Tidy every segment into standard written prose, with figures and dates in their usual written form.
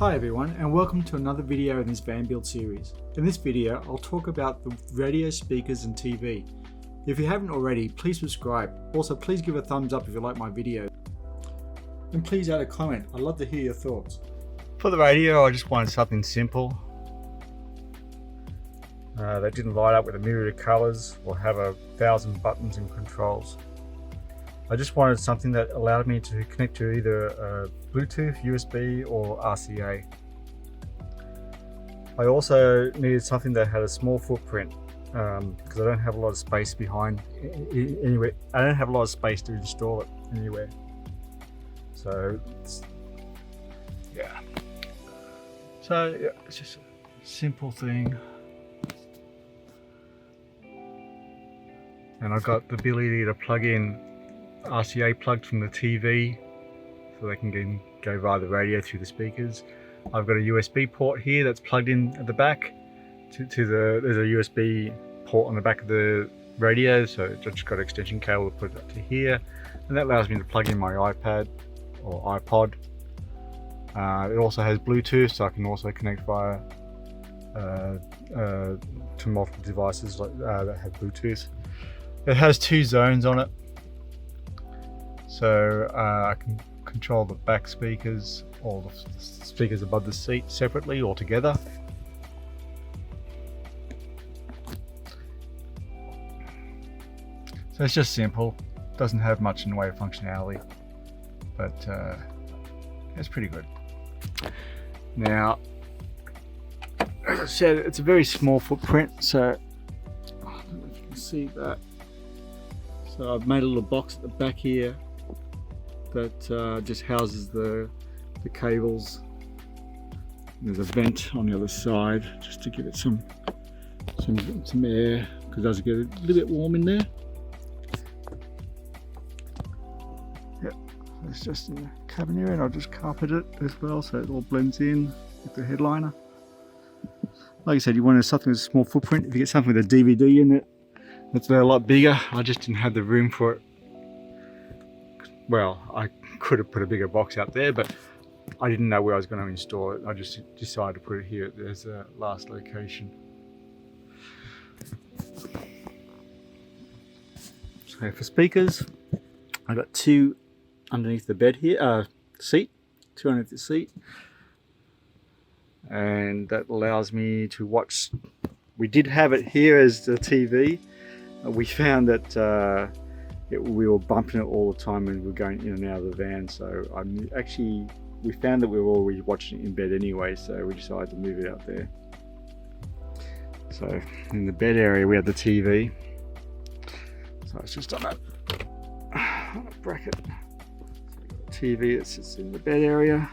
Hi everyone, and welcome to another video in this van build series. In this video I'll talk about the radio, speakers and TV. If you haven't already, please subscribe. Also please give a thumbs up if you like my video. And please add a comment, I'd love to hear your thoughts. For the radio I just wanted something simple that didn't light up with a myriad of colours or have 1,000 buttons and controls. I just wanted something that allowed me to connect to either Bluetooth, USB or RCA. I also needed something that had a small footprint because I don't have a lot of space behind anywhere. I don't have a lot of space to install it anywhere. So yeah. So yeah, it's just a simple thing. And I've got the ability to plug in RCA plugged from the TV so they can go via the radio through the speakers. I've got a USB port here that's plugged in at the back there's a USB port on the back of the radio, so I've just got an extension cable to put it up to here, and that allows me to plug in my iPad or iPod. It also has Bluetooth, so I can also connect via to multiple devices that have Bluetooth. It has 2 zones on it, so I can control the back speakers or the speakers above the seat separately or together. So it's just simple, doesn't have much in the way of functionality, but it's pretty good. Now, as I said, it's a very small footprint, so I don't know if you can see that. So I've made a little box at the back here that just houses the cables. There's a vent on the other side just to give it some air, because it does get a little bit warm in there. Yep, it's just in the cabin area, and I'll just carpet it as well so it all blends in with the headliner. Like I said, you wanted something with a small footprint. If you get something with a DVD in it, that's a lot bigger. I just didn't have the room for it. Well, I could have put a bigger box out there, but I didn't know where I was going to install it. I just decided to put it here as a last location. So for speakers, I got 2 underneath the bed here, seat, 2 underneath the seat. And that allows me to watch. We did have it here as the TV. We found that we were bumping it all the time when we were going in and out of the van, so we found that we were always watching it in bed anyway, so we decided to move it out there. So in the bed area we have the TV, so it's just on a bracket. So we've got the TV that sits in the bed area.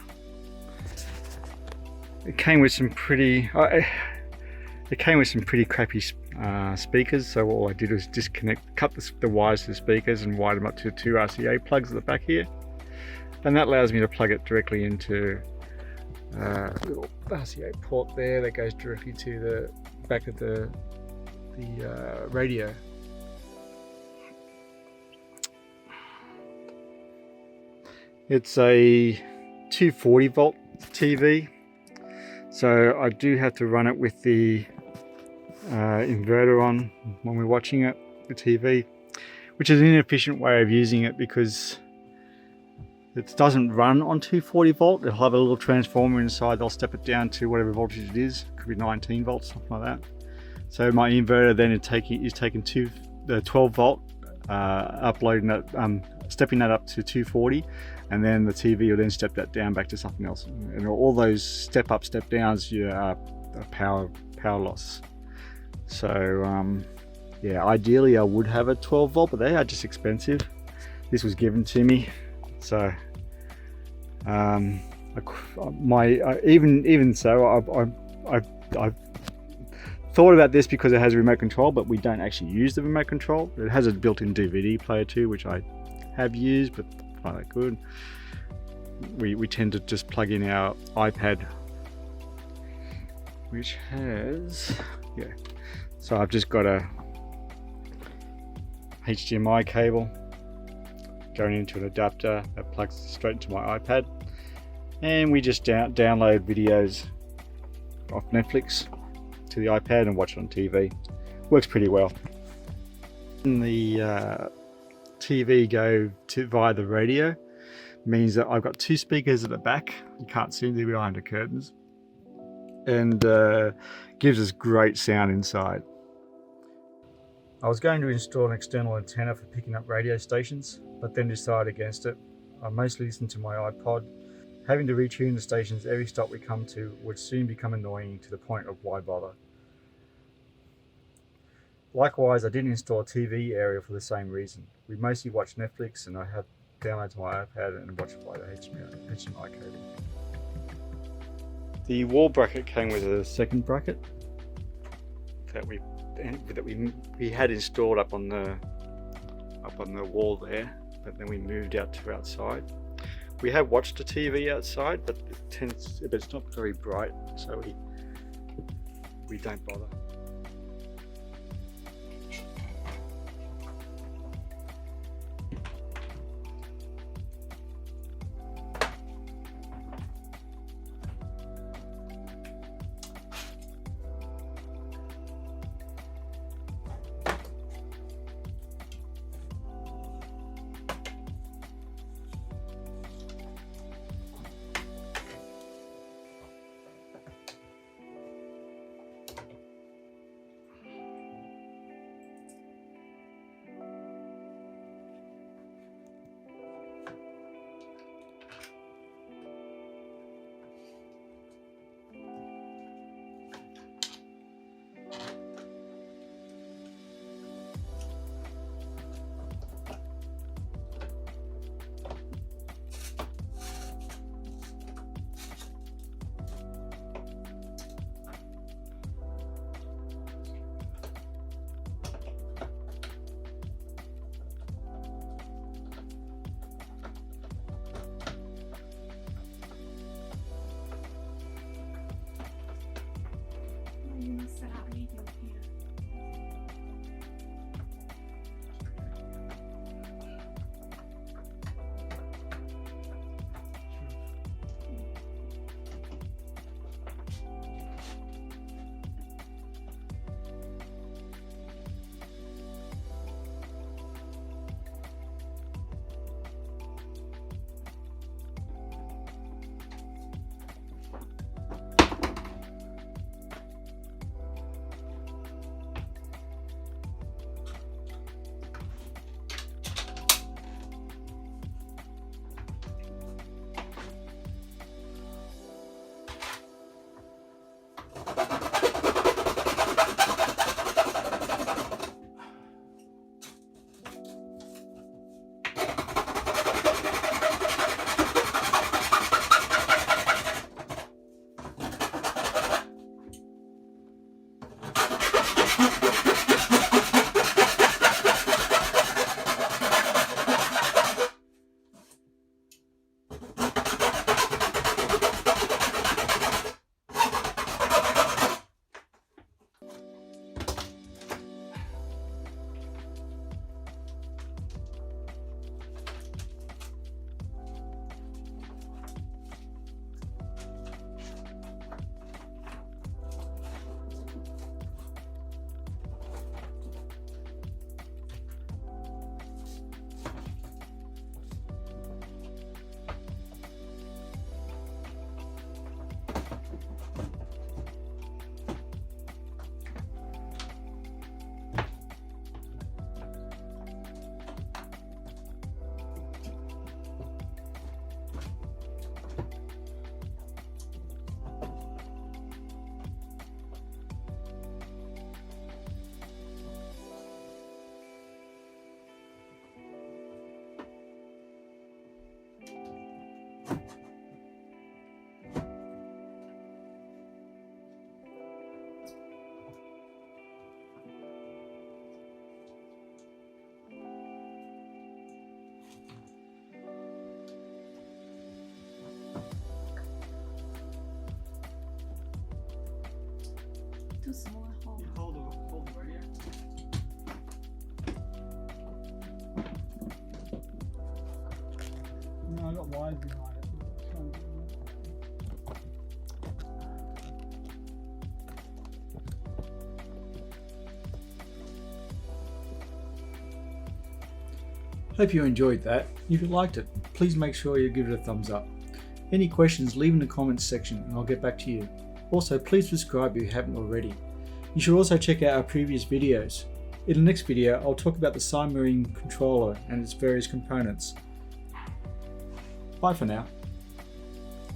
It came with some pretty crappy speakers, so all I did was cut the wires to the speakers and wire them up to 2 RCA plugs at the back here, and that allows me to plug it directly into a little RCA port there that goes directly to the back of the radio. It's a 240 volt TV, so I do have to run it with the inverter on when we're watching it, the TV, which is an inefficient way of using it because it doesn't run on 240 volt. It'll have a little transformer inside. They'll step it down to whatever voltage it is. It could be 19 volts, something like that. So my inverter then is taking the 12 volt, uploading that, stepping that up to 240, and then the TV will then step that down back to something else. And all those step up, step downs, power loss. So yeah, ideally I would have a 12 volt, but they are just expensive. This was given to me, so even so, I've thought about this because it has a remote control, but we don't actually use the remote control. It has a built-in DVD player too, which I have used, but not that good. We tend to just plug in our iPad, which has, yeah. So I've just got a HDMI cable going into an adapter that plugs straight into my iPad, and we just download videos off Netflix to the iPad and watch it on TV. Works pretty well. And the TV go via the radio means that I've got 2 speakers at the back. You can't see them behind the curtains, and gives us great sound inside. I was going to install an external antenna for picking up radio stations, but then decided against it. I mostly listen to my iPod. Having to retune the stations every stop we come to would soon become annoying to the point of why bother. Likewise, I didn't install a TV area for the same reason. We mostly watch Netflix, and I have downloaded to my iPad and watch it by the HDMI cable. The wall bracket came with a second bracket that we had installed up on the wall there, but then we moved out to outside. We have watched a TV outside, but it's not very bright, so we don't bother. Set up anything here. Too small hole. Hold the radio. No, I got wires behind it. Hope you enjoyed that. If you liked it, please make sure you give it a thumbs up. Any questions, leave in the comments section and I'll get back to you. Also, please subscribe if you haven't already. You should also check out our previous videos. In the next video, I'll talk about the submarine controller and its various components. Bye for now.